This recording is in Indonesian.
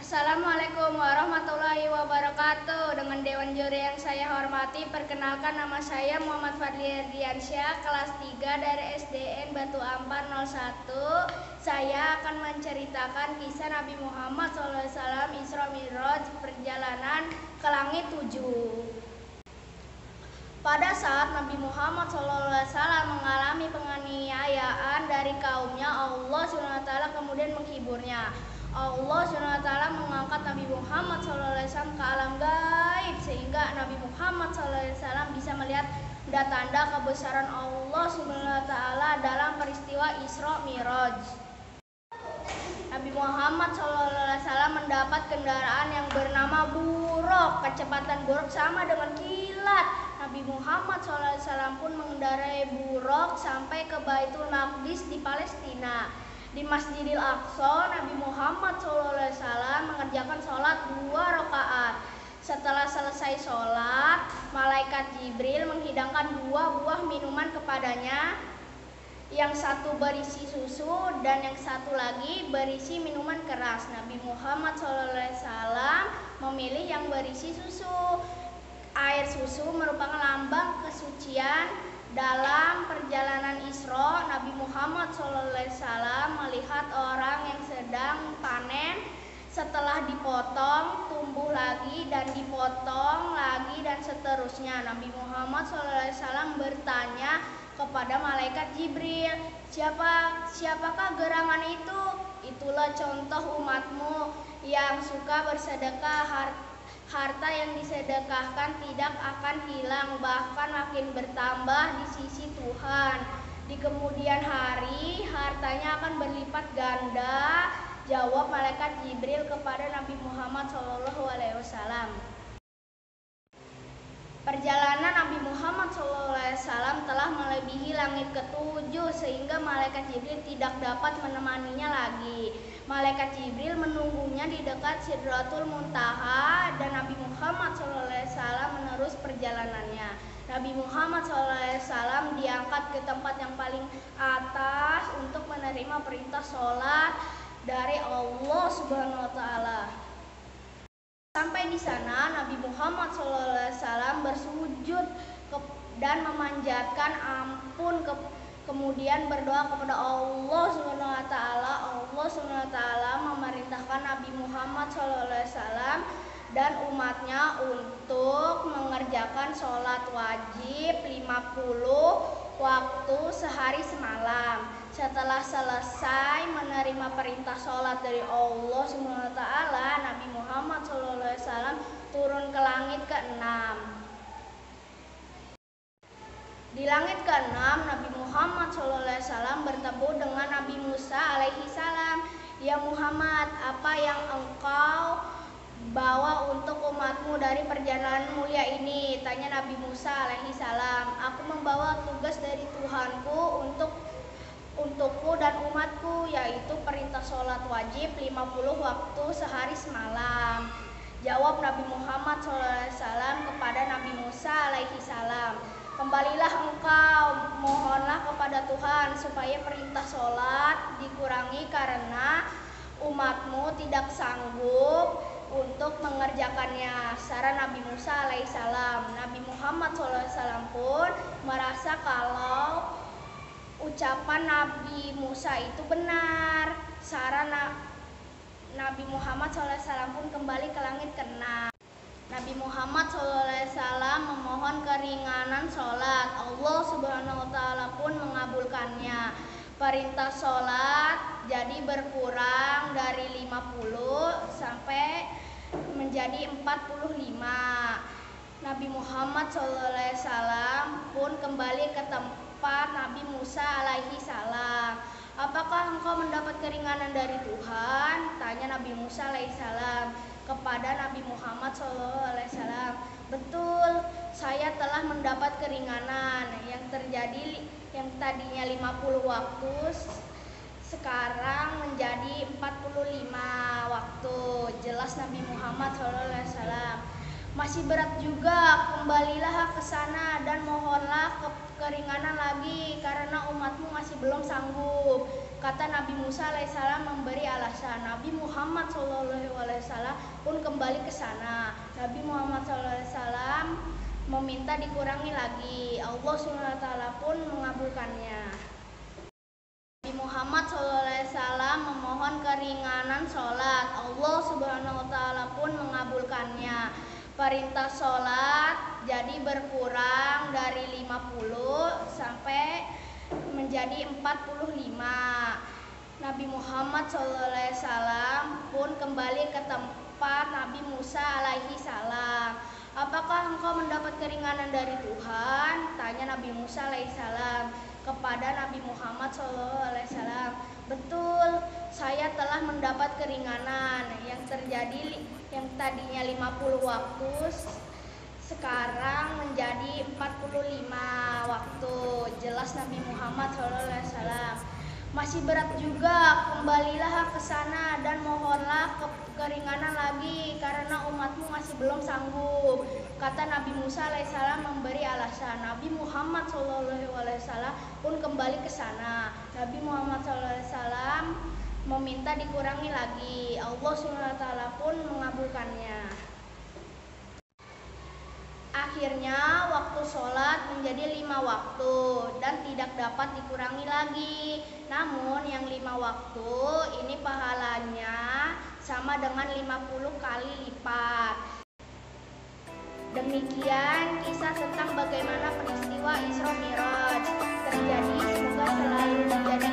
Assalamualaikum warahmatullahi wabarakatuh. Dengan Dewan Juri yang saya hormati, perkenalkan nama saya Muhammad Fadli Ardiansyah, kelas 3 dari SDN Batu Ampar 01. Saya akan menceritakan kisah Nabi Muhammad SAW Isra Mi'raj perjalanan ke langit 7. Pada saat Nabi Muhammad SAW mengalami penganiayaan dari kaumnya, Allah SWT kemudian menghiburnya. Allah SWT mengangkat Nabi Muhammad SAW ke alam gaib sehingga Nabi Muhammad SAW bisa melihat tanda-tanda kebesaran Allah SWT dalam peristiwa Isra Mi'raj. Nabi Muhammad SAW mendapat kendaraan yang bernama buruk. Kecepatan buruk sama dengan kilat. Nabi Muhammad SAW pun mengendarai buruk sampai ke Baitul Maqdis di Palestina. Di Masjidil Aqsa, Nabi Muhammad SAW mengerjakan sholat 2 rakaat. Setelah selesai sholat, malaikat Jibril menghidangkan 2 buah minuman kepadanya. Yang satu berisi susu dan yang satu lagi berisi minuman keras. Nabi Muhammad SAW memilih yang berisi susu. Air susu merupakan lambang kesucian. Dalam perjalanan Isra, Nabi Muhammad SAW melihat orang yang sedang panen. Setelah dipotong, tumbuh lagi dan dipotong lagi dan seterusnya. Nabi Muhammad SAW bertanya kepada malaikat Jibril, siapakah gerangan itu? Itulah contoh umatmu yang suka bersedekah. Harta yang disedekahkan tidak akan hilang, bahkan makin bertambah di sisi Tuhan. Di kemudian hari, hartanya akan berlipat ganda, jawab malaikat Jibril kepada Nabi Muhammad SAW. Perjalanan Nabi Muhammad SAW telah melebihi langit ke-7 sehingga malaikat Jibril tidak dapat menemaninya lagi. Malaikat Jibril menunggunya di dekat Sidratul Muntaha dan Nabi Muhammad SAW menerus perjalanannya. Nabi Muhammad SAW diangkat ke tempat yang paling atas untuk menerima perintah sholat dari Allah Subhanahu wa Ta'ala. Sampai di sana Nabi Muhammad SAW bersujud dan memanjatkan ampun, kemudian berdoa kepada Allah Subhanahu wa Ta'ala. Allah Subhanahu wa Ta'ala memerintahkan Nabi Muhammad SAW dan umatnya untuk mengerjakan sholat wajib 50 waktu sehari semalam. Setelah selesai menerima perintah sholat dari Allah Subhanahu wa Ta'ala, Nabi Muhammad SAW turun ke langit ke-6. Di langit ke-6, Nabi Muhammad SAW bertemu dengan Nabi Musa alaihi salam. Ya Muhammad, apa yang engkau bawa untuk umatmu dari perjalanan mulia ini? Tanya Nabi Musa alaihi salam. Aku membawa tugas dari Tuhanku untukku dan umatku, yaitu perintah sholat wajib 50 waktu sehari semalam. Jawab Nabi Muhammad SAW kepada Nabi Musa alaihi salam. Kembalilah engkau, mohonlah kepada Tuhan supaya perintah sholat dikurangi karena umatmu tidak sanggup untuk mengerjakannya. Saran Nabi Musa alaihissalam. Nabi Muhammad SAW pun merasa kalau ucapan Nabi Musa itu benar. Saran Nabi Muhammad SAW pun kembali ke langit ke-6. Nabi Muhammad SAW memohon keringanan sholat. Allah Subhanahu wa Ta'ala pun mengabulkannya. Perintah sholat jadi berkurang dari 50 sampai menjadi 45. Nabi Muhammad SAW pun kembali ke tempat Nabi Musa alaihi salam. Apakah engkau mendapat keringanan dari Tuhan? Tanya Nabi Musa alaihi salam kepada Nabi Muhammad SAW. Betul, saya telah mendapat keringanan. Yang terjadi yang tadinya 50 waktu sekarang menjadi 45 waktu. Jelas Nabi Muhammad SAW. Masih berat juga, kembalilah ke sana dan mohonlah keringanan lagi karena umatmu masih belum sanggup. Kata Nabi Musa alaihissalam memberi alasan. Nabi Muhammad SAW pun kembali ke sana. Nabi Muhammad SAW meminta dikurangi lagi. Allah SWT pun mengabulkannya. Nabi Muhammad SAW memohon keringanan sholat. Allah SWT pun mengabulkannya. Perintah sholat jadi berkurang dari 50 sampai menjadi 45. Nabi Muhammad SAW pun kembali ke tempat Nabi Musa alaihi salam. Apakah engkau mendapat keringanan dari Tuhan? Tanya Nabi Musa alaihi salam kepada Nabi Muhammad SAW. Betul, saya telah mendapat keringanan yang terjadi yang tadinya 50 waktu sekarang menjadi 45 waktu. Jelas Nabi Muhammad SAW. Masih berat juga, kembalilah ke sana dan mohonlah keringanan lagi karena umatmu masih belum sanggup. Kata Nabi Musa alaihissalam memberi alasan. Nabi Muhammad SAW pun kembali ke sana. Nabi Muhammad SAW meminta dikurangi lagi. Allah SWT pun mengabulkannya. Akhirnya waktu sholat menjadi 5 waktu dan tidak dapat dikurangi lagi. Namun yang 5 waktu ini pahalanya sama dengan 50 kali lipat. Demikian kisah tentang bagaimana peristiwa Isra Mi'raj terjadi. Semoga selalu menjadi